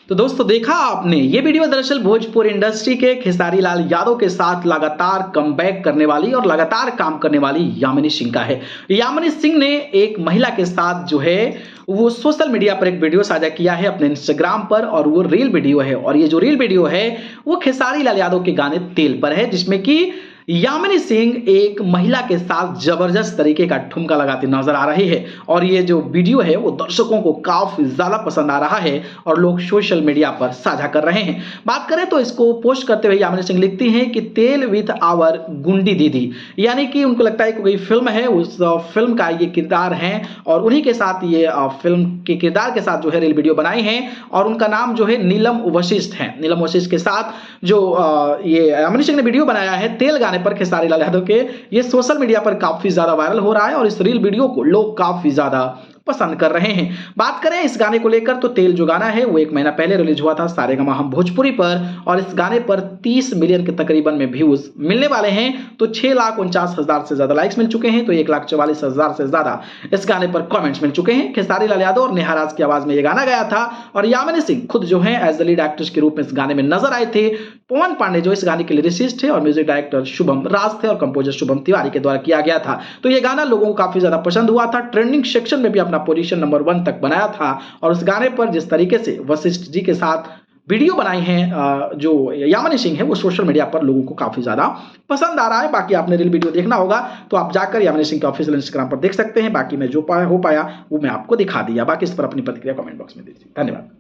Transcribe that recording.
तो दोस्तों देखा आपने ये वीडियो दरअसल भोजपुरी इंडस्ट्री के खेसारी लाल यादव के साथ लगातार कमबैक करने वाली और लगातार काम करने वाली यामिनी सिंह का है। यामिनी सिंह ने एक महिला के साथ जो है वो सोशल मीडिया पर एक वीडियो साझा किया है अपने इंस्टाग्राम पर, और वो रील वीडियो है। और ये जो रील वीडियो है वो खेसारी लाल यादव के गाने तेल पर है, जिसमें कि यामिनी सिंह एक महिला के साथ जबरदस्त तरीके का ठुमका लगाती नजर आ रही है। और ये जो वीडियो है वो दर्शकों को काफी ज्यादा पसंद आ रहा है और लोग सोशल मीडिया पर साझा कर रहे हैं। बात करें तो इसको पोस्ट करते हुए यामिनी सिंह लिखती हैं कि तेल विथ आवर गुंडी दीदी, यानी कि उनको लगता है कि कोई फिल्म है, उस फिल्म का ये किरदार है और उन्हीं के साथ ये फिल्म के किरदार के साथ जो है रील वीडियो बनाई है। और उनका नाम जो है नीलम वशिष्ठ है। नीलम वशिष्ठ के साथ जो ये यामिनी सिंह ने वीडियो बनाया है तेल गाने पर खेसारी लाल यादव के, ये सोशल मीडिया पर काफी ज्यादा वायरल हो रहा है और इस रील वीडियो को लोग काफी ज्यादा पसंद कर रहे हैं। बात करें इस गाने को लेकर तो तेल जो गाना है वो 1 महीना पहले रिलीज हुआ था सारेगामा हम भोजपुरी पर, और इस गाने पर 30 मिलियन के तकरीबन में व्यूज मिलने वाले हैं। तो 6,49,000 से ज्यादा लाइक्स मिल चुके हैं, तो 1,44,000 से ज्यादा इस गाने पर कमेंट्स मिल चुके हैं। खेसारी लाल यादव और नेहा राज की आवाज में यह गाना गाया था और यामिनी सिंह खुद जो है एज द लीड एक्ट्रेस के रूप में इस गाने में नजर आए थे। पवन पांडे जो इस गाने के लिरिसिस्ट थे और म्यूजिक डायरेक्टर शुभम राज थे और कंपोजर शुभम तिवारी के द्वारा किया गया था। तो ये गाना लोगों को काफी ज्यादा पसंद हुआ था, ट्रेंडिंग सेक्शन में भी अपना पोजीशन नंबर 1 तक बनाया था। और उस गाने पर जिस तरीके से वशिष्ठ जी के साथ वीडियो बनाई है जो यामिनी सिंह है वो सोशल मीडिया पर लोगों को काफी ज्यादा पसंद आ रहा है। बाकी आपने रील वीडियो देखना होगा तो आप जाकर यामिनी सिंह के ऑफिशियल इंस्टाग्राम पर देख सकते हैं। बाकी मैं जो हो पाया वो मैं आपको दिखा दिया। बाकी इस पर अपनी प्रतिक्रिया कमेंट बॉक्स में दीजिए। धन्यवाद।